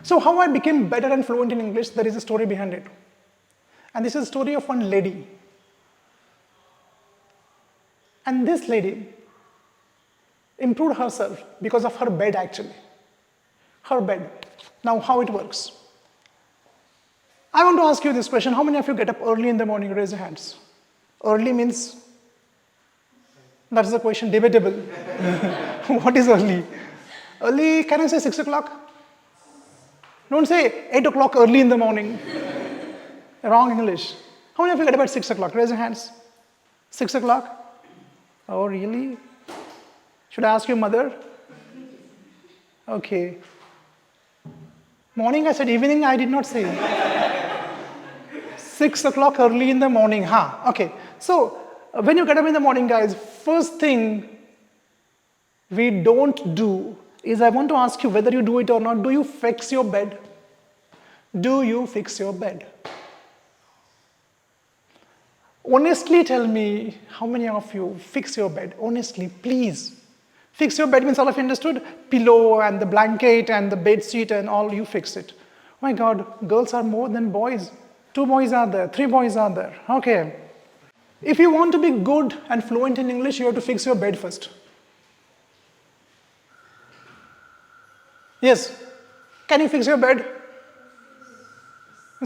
So how I became better and fluent in English, there is a story behind it. And this is a story of one lady. And this lady improved herself because of her bed actually. Her bed. Now how it works. I want to ask you this question. How many of you get up early in the morning? Raise your hands. Early means, that's the question, debatable. What is early? Early, can I say 6 o'clock? Don't say 8 o'clock early in the morning. Wrong English. How many of you get up at 6 o'clock? Raise your hands. 6 o'clock? Oh, really? Should I ask your mother? Okay. Morning, I said evening, I did not say. 6 o'clock early in the morning, huh? Okay. So, when you get up in the morning, guys, first thing we don't do is I want to ask you whether you do it or not. Do you fix your bed? Do you fix your bed? Honestly tell me how many of you fix your bed. Honestly, please. Fix your bed means all of you understood? Pillow and the blanket and the bed sheet and all, you fix it. Oh my God, girls are more than boys. 2 boys are there, 3 boys are there. Okay. If you want to be good and fluent in English, you have to fix your bed first. Yes. Can you fix your bed?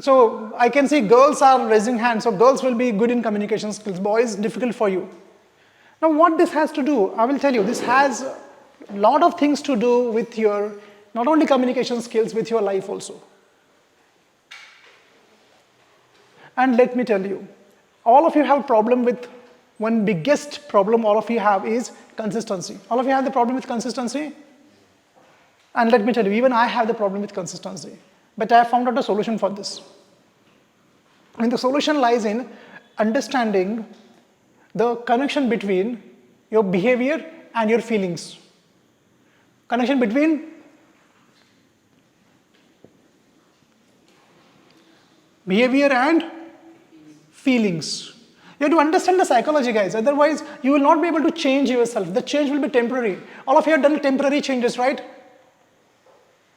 So I can see girls are raising hands. So girls will be good in communication skills. Boys, difficult for you. Now what this has to do, I will tell you, this has a lot of things to do with your, not only communication skills, with your life also. And let me tell you, all of you have a problem with, one biggest problem all of you have is consistency. All of you have the problem with consistency? And let me tell you, even I have the problem with consistency. But I have found out a solution for this. And the solution lies in understanding the connection between your behavior and your feelings. Connection between behavior and feelings. You have to understand the psychology, guys. Otherwise, you will not be able to change yourself. The change will be temporary. All of you have done temporary changes, right?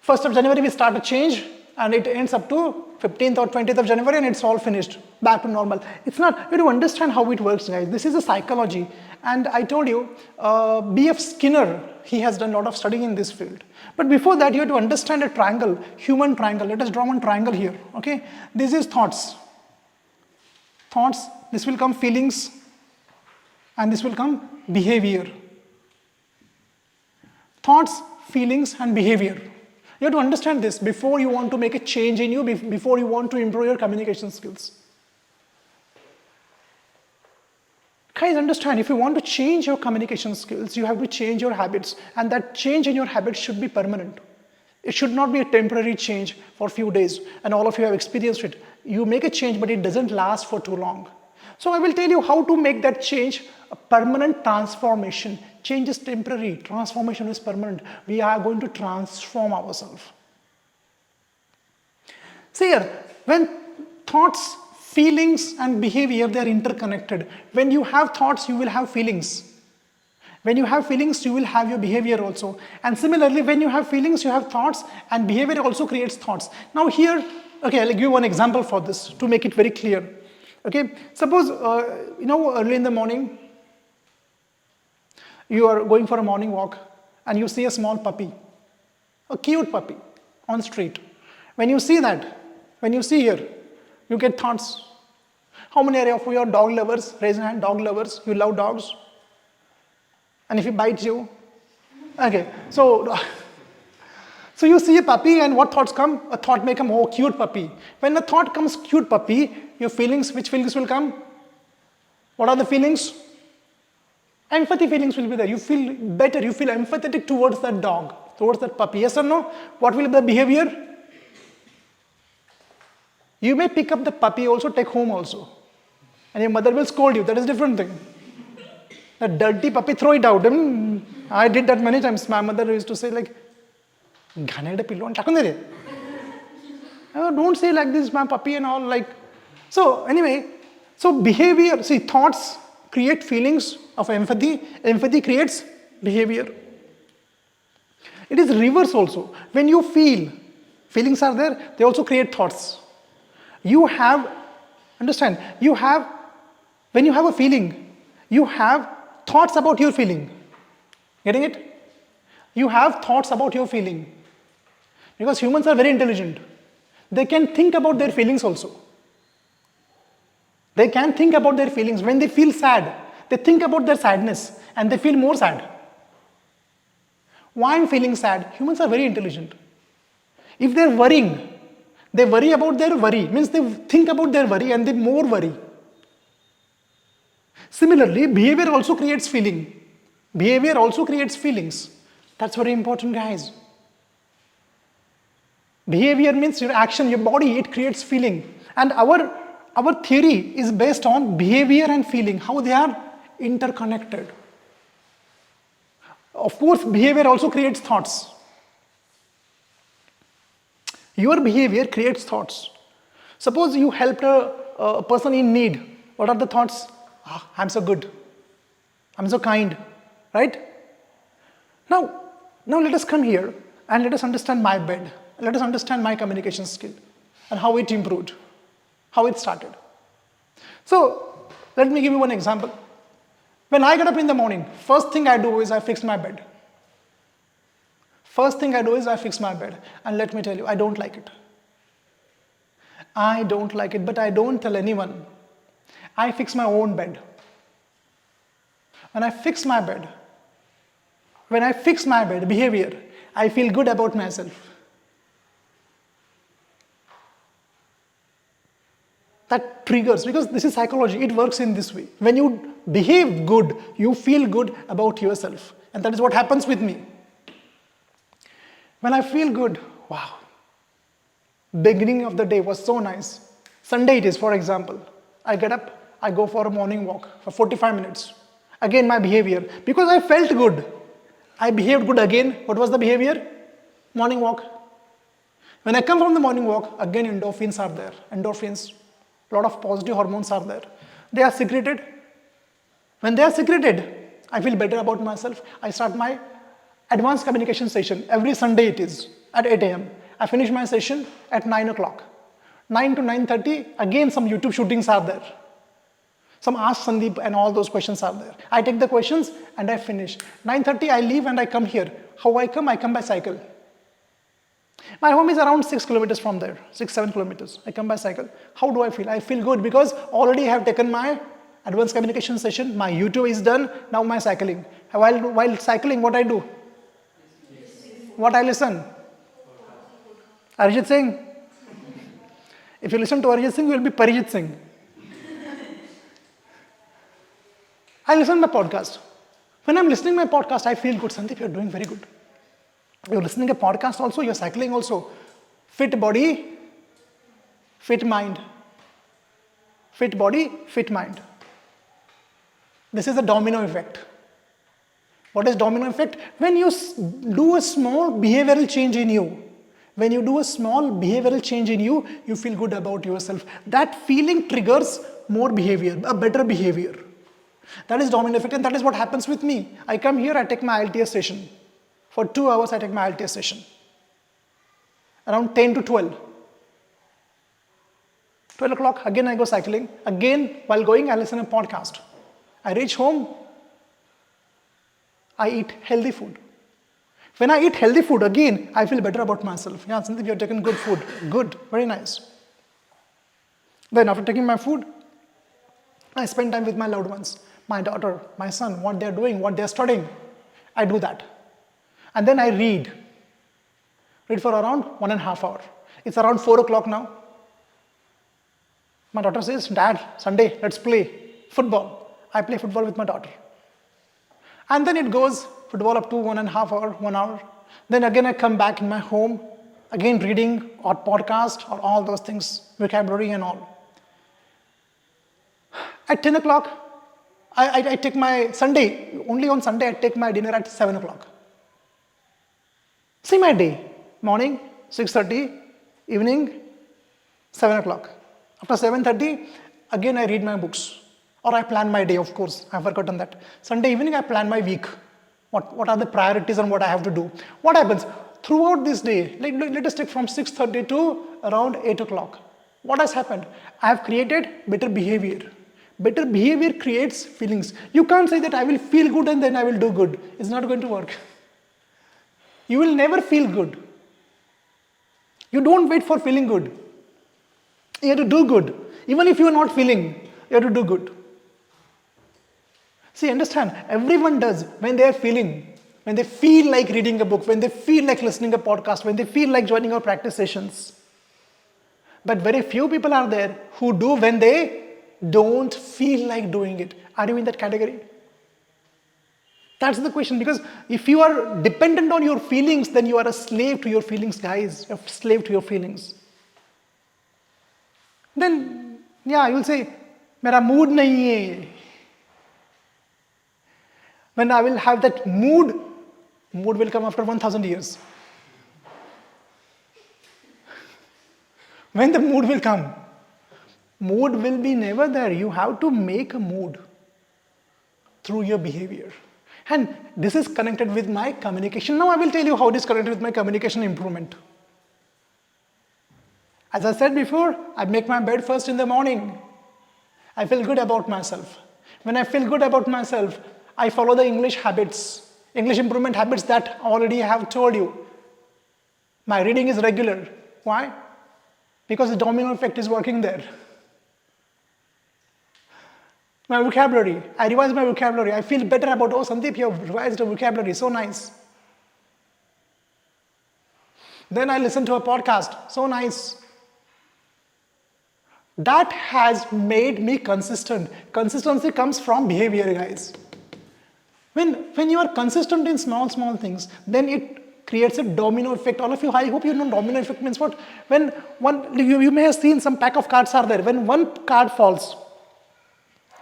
1st of January, we start a change, and it ends up to 15th or 20th of January, and it's all finished, back to normal. It's not, you have to understand how it works, guys. This is a psychology. And I told you, B.F. Skinner, he has done a lot of studying in this field. But before that, you have to understand a triangle, human triangle. Let us draw one triangle here, okay? This is thoughts. Thoughts, this will come feelings, and this will come behavior. Thoughts, feelings, and behavior. You have to understand this before you want to make a change in you, before you want to improve your communication skills. Guys, understand, if you want to change your communication skills, you have to change your habits, and that change in your habits should be permanent. It should not be a temporary change for a few days, and all of you have experienced it. You make a change, but it doesn't last for too long. So I will tell you how to make that change a permanent transformation. Change is temporary, transformation is permanent. We are going to transform ourselves. See here, when thoughts, feelings and behavior, they are interconnected. When you have thoughts, you will have feelings. When you have feelings, you will have your behavior also. And similarly, when you have feelings, you have thoughts, and behavior also creates thoughts. Now here, okay, I'll give you one example for this to make it very clear. Okay, suppose, early in the morning, you are going for a morning walk and you see a small puppy, a cute puppy on street. When you see that, when you see here, you get thoughts. How many of you are dog lovers? Raise your hand, dog lovers. You love dogs? And if he bites you? Okay, so you see a puppy and what thoughts come? A thought may come, oh, cute puppy. When the thought comes, cute puppy, your feelings, which feelings will come? What are the feelings? Empathy feelings will be there. You feel better, you feel empathetic towards that dog, towards that puppy. Yes or no? What will be the behavior? You may pick up the puppy also, take home also. And your mother will scold you. That is a different thing. A dirty puppy, throw it out. I did that many times. My mother used to say like, don't say like this, my puppy and all. Like, so anyway, so behavior, see, thoughts create feelings of empathy. Empathy creates behavior. It is reverse also. When you feel Feelings are there, they also create thoughts. You have, understand, you have, when you have a feeling, you have thoughts about your feeling. Getting it? You have thoughts about your feeling. Because humans are very intelligent. They can think about their feelings also. They can think about their feelings. When they feel sad, they think about their sadness and they feel more sad. Why I'm feeling sad? Humans are very intelligent. If they're worrying, they worry about their worry. Means they think about their worry and they more worry. Similarly, behavior also creates feeling. Behavior also creates feelings. That's very important, guys. Behavior means your action, your body, it creates feeling. And our theory is based on behavior and feeling, how they are interconnected. Of course, behavior also creates thoughts. Your behavior creates thoughts. Suppose you helped a person in need. What are the thoughts? I'm so good. I'm so kind. Right? Now let us come here and let us understand my bed. Let us understand my communication skill and how it improved, how it started. So, let me give you one example. When I get up in the morning, first thing I do is I fix my bed. First thing I do is I fix my bed. And let me tell you, I don't like it. I don't like it, but I don't tell anyone. I fix my own bed. When I fix my bed, behavior, I feel good about myself. That triggers, because this is psychology, it works in this way. When you behave good, you feel good about yourself. And that is what happens with me. When I feel good, wow, beginning of the day was so nice. Sunday it is, for example. I get up, I go for a morning walk for 45 minutes. Again, my behavior, because I felt good. I behaved good again. What was the behavior? Morning walk. When I come from the morning walk, again endorphins are there. Endorphins, a lot of positive hormones are there. They are secreted. When they are secreted, I feel better about myself. I start my advanced communication session. Every Sunday it is at 8 a.m. I finish my session at 9 o'clock. 9 to 9:30, again some YouTube shootings are there. Some Ask Sandeep and all those questions are there. I take the questions and I finish. 9:30 I leave and I come here. How I come? I come by cycle. My home is around 6 kilometers from there, 6-7 kilometers. I come by cycle. How do I feel? I feel good because already I have taken my advanced communication session. My YouTube is done. Now my cycling. While cycling, what I do? What I listen? Arijit Singh. If you listen to Arijit Singh, you will be Parijit Singh. I listen to my podcast. When I'm listening to my podcast, I feel good. Sandeep, you're doing very good. You're listening to a podcast also, you're cycling also. Fit body, fit mind. Fit body, fit mind. This is the domino effect. What is domino effect? When you do a small behavioral change in you, you feel good about yourself. That feeling triggers more behavior, a better behavior. That is domino effect, and that is what happens with me. I come here, I take my IELTS session. For 2 hours, I take my IELTS session. Around 10 to 12. 12 o'clock, again I go cycling. Again, while going, I listen to a podcast. I reach home, I eat healthy food. When I eat healthy food, again, I feel better about myself. Yeah, Sandeep, you're taking good food. Good, very nice. Then after taking my food, I spend time with my loved ones. My daughter, my son, what they're doing, what they're studying. I do that. And then I read. Read for around 1.5 hours. It's around 4 o'clock now. My daughter says, Dad, Sunday, let's play football. I play football with my daughter. And then it goes football up to 1.5 hours, 1 hour. Then again I come back in my home, again reading or podcast or all those things, vocabulary and all. At 10 o'clock, I take my Sunday, only on Sunday I take my dinner at 7 o'clock. See my day, morning, 6:30, evening, 7 o'clock. After 7:30, again I read my books. Or I plan my day, of course, I've forgotten that. Sunday evening I plan my week. What are the priorities and what I have to do. What happens? throughout this day, let us take from 6:30 to around 8 o'clock. What has happened? I have created better behavior. Better behavior creates feelings. You can't say that I will feel good and then I will do good. It's not going to work. You will never feel good. You don't wait for feeling good. You have to do good. Even if you are not feeling, you have to do good. See, understand, everyone does when they are feeling, when they feel like reading a book, when they feel like listening a podcast, when they feel like joining our practice sessions. But very few people are there who do when they don't feel like doing it. Are you in that category? That's the question, because if you are dependent on your feelings, then you are a slave to your feelings, guys. A slave to your feelings. Then, yeah, you will say, "Mera mood nahi hai." When I will have that mood will come after 1000 years. When the mood will come, mood will be never there. You have to make a mood through your behavior. And this is connected with my communication. Now I will tell you how it is connected with my communication improvement. As I said before, I make my bed first in the morning. I feel good about myself. When I feel good about myself, I follow the English habits, English improvement habits that I already have told you. My reading is regular. Why? Because the domino effect is working there. My vocabulary, I revise my vocabulary. I feel better about, oh Sandeep, you have revised the vocabulary, so nice. Then I listen to a podcast, so nice. That has made me consistent. Consistency comes from behavior, guys. When you are consistent in small things, then it creates a domino effect. All of you, I hope you know domino effect means what? When you may have seen some pack of cards are there. When one card falls,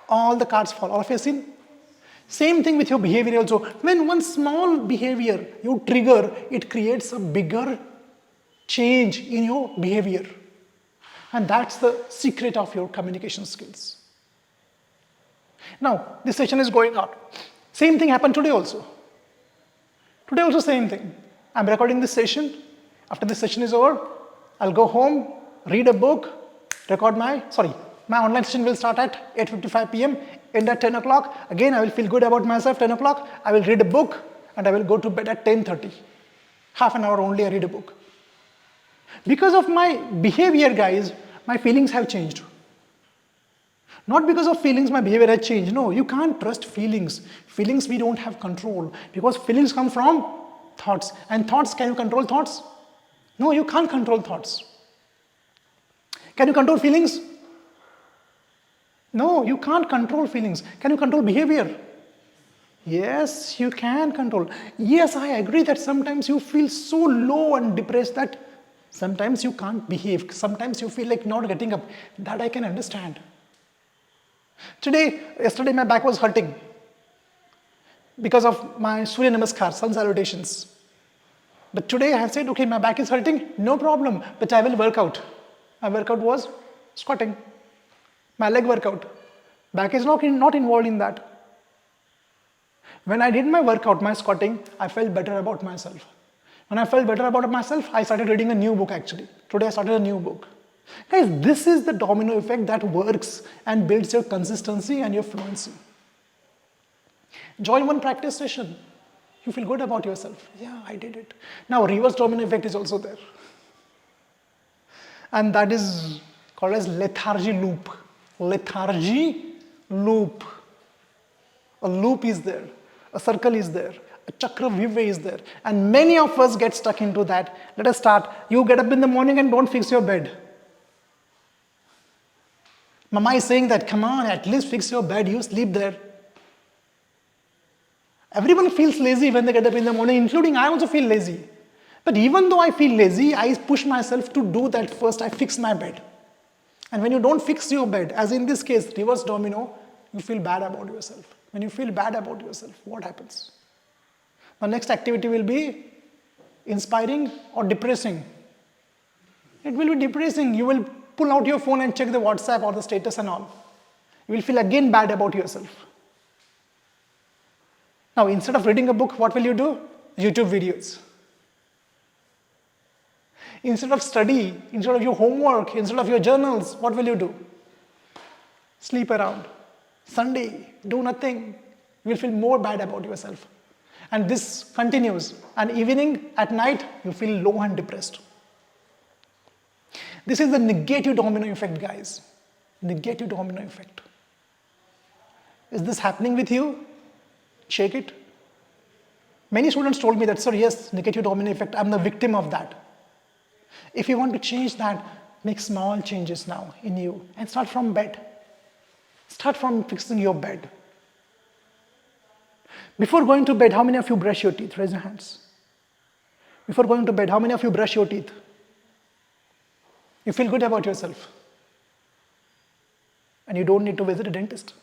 all the cards fall. All of you have seen? Same thing with your behavior also. When one small behavior you trigger, it creates a bigger change in your behavior. And that's the secret of your communication skills. Now, this session is going out. Same thing happened today also. Today also same thing. I'm recording this session. After this session is over, I'll go home, read a book, record my online session will start at 8:55 p.m., end at 10 o'clock. Again, I will feel good about myself, 10 o'clock. I will read a book and I will go to bed at 10:30. Half an hour only I read a book. Because of my behavior, guys, my feelings have changed. Not because of feelings, my behavior has changed. No, you can't trust feelings. Feelings we don't have control, because feelings come from thoughts. And thoughts, can you control thoughts? No, you can't control thoughts. Can you control feelings? No, you can't control feelings. Can you control behavior? Yes, you can control. Yes, I agree that sometimes you feel so low and depressed that sometimes you can't behave. Sometimes you feel like not getting up. That I can understand. Yesterday my back was hurting because of my Surya Namaskar, sun salutations. But today I have said, okay, my back is hurting, no problem, but I will work out. My workout was squatting. My leg workout. Back is not involved in that. When I did my workout, my squatting, I felt better about myself. When I felt better about myself, I started reading a new book actually. Today I started a new book. Guys, this is the domino effect that works and builds your consistency and your fluency. Join one practice session. You feel good about yourself. Yeah, I did it. Now, reverse domino effect is also there. And that is called as lethargy loop. Lethargy loop. A loop is there. A circle is there. A chakravyuha is there. And many of us get stuck into that. Let us start. You get up in the morning and don't fix your bed. Mama is saying that, come on, at least fix your bed, you sleep there. Everyone feels lazy when they get up in the morning, including I also feel lazy. But even though I feel lazy, I push myself to do that first. I fix my bed. And when you don't fix your bed, as in this case, reverse domino, you feel bad about yourself. When you feel bad about yourself, what happens? The next activity will be inspiring or depressing. It will be depressing. You will pull out your phone and check the WhatsApp or the status and all. You will feel again bad about yourself. Now, instead of reading a book, what will you do? YouTube videos. Instead of study, instead of your homework, instead of your journals, what will you do? Sleep around. Sunday, do nothing. You will feel more bad about yourself. And this continues. And evening, at night, you feel low and depressed. This is the negative domino effect, guys. Negative domino effect. Is this happening with you? Check it. Many students told me that, sir, yes, negative domino effect, I'm the victim of that. If you want to change that, make small changes now in you and start from bed. Start from fixing your bed. Before going to bed, how many of you brush your teeth? Raise your hands. Before going to bed, how many of you brush your teeth? You feel good about yourself. And you don't need to visit a dentist.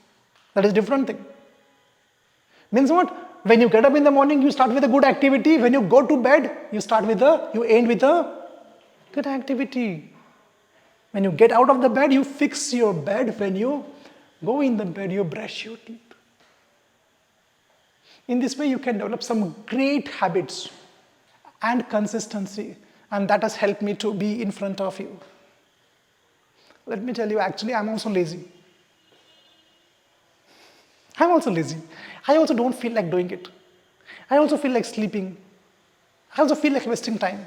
That is a different thing. Means what? When you get up in the morning, you start with a good activity. When you go to bed, you end with a good activity. When you get out of the bed, you fix your bed. When you go in the bed, you brush your teeth. In this way, you can develop some great habits and consistency. And that has helped me to be in front of you. Let me tell you, actually, I'm also lazy. I'm also lazy. I also don't feel like doing it. I also feel like sleeping. I also feel like wasting time.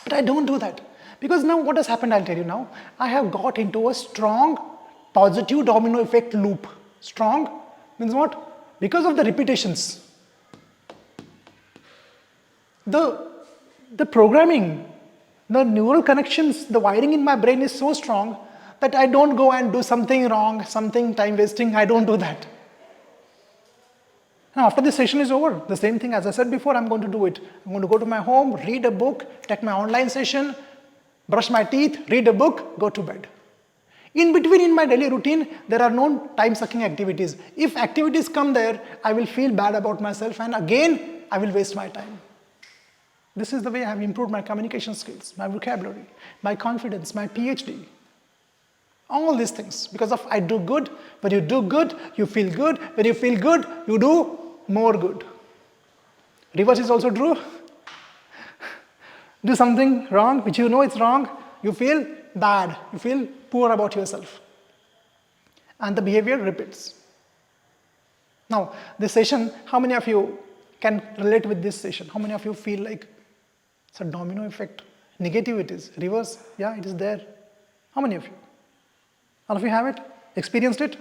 But I don't do that. Because now what has happened, I'll tell you now. I have got into a strong positive domino effect loop. Strong means what? Because of the repetitions. The programming, the neural connections, the wiring in my brain is so strong that I don't go and do something wrong, something time wasting. I don't do that. Now, after this session is over, the same thing as I said before, I'm going to do it. I'm going to go to my home, read a book, take my online session, brush my teeth, read a book, go to bed. In between, in my daily routine, there are no time-sucking activities. If activities come there, I will feel bad about myself and again, I will waste my time. This is the way I have improved my communication skills, my vocabulary, my confidence, my PhD. All these things. Because of I do good. When you do good, you feel good. When you feel good, you do more good. Reverse is also true. Do something wrong, which you know it's wrong, you feel bad. You feel poor about yourself. And the behavior repeats. Now, this session, how many of you can relate with this session? How many of you feel like it's a domino effect? Negative it is. Reverse, yeah, it is there. How many of you? All of you have it? Experienced it?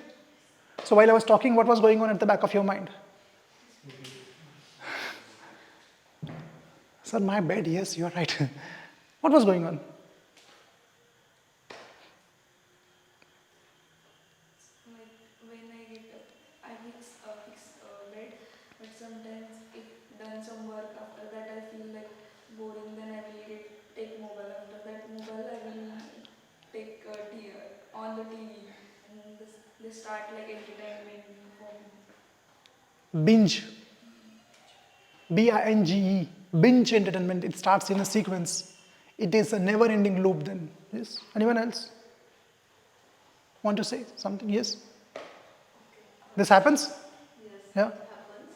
So while I was talking, what was going on at the back of your mind? Sir, my bed, yes, you are right. What was going on? Like when I get up, I fix bed, but sometimes if done some work after that I feel like boring, then I will take mobile. After that mobile I will take on the TV and they start like entertainment for me. Binge. B-I-N-G-E. Binge entertainment. It starts in a sequence. It is a never-ending loop then. Yes? Anyone else? Want to say something? Yes? This happens? Yes, Yeah? it happens.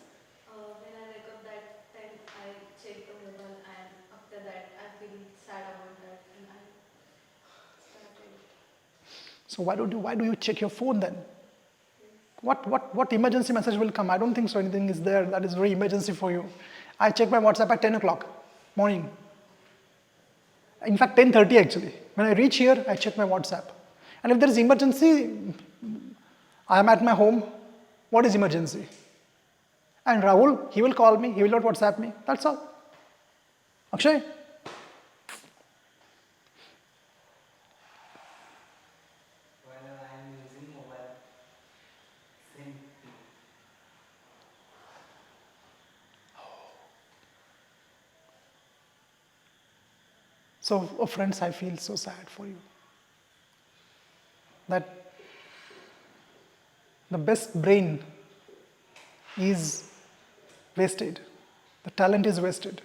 When I wake up that time, I check the mobile and after that I feel sad about that and I started. So why do you check your phone then? What emergency message will come? I don't think so anything is there that is very emergency for you. I check my WhatsApp at 10 o'clock morning. In fact, 10:30 actually. When I reach here, I check my WhatsApp. And if there is emergency, I am at my home. What is emergency? And Rahul, he will call me. He will not WhatsApp me. That's all. Akshay? Whenever I am using mobile, same thing. So, oh, friends, I feel so sad for you. That the best brain is wasted. The talent is wasted.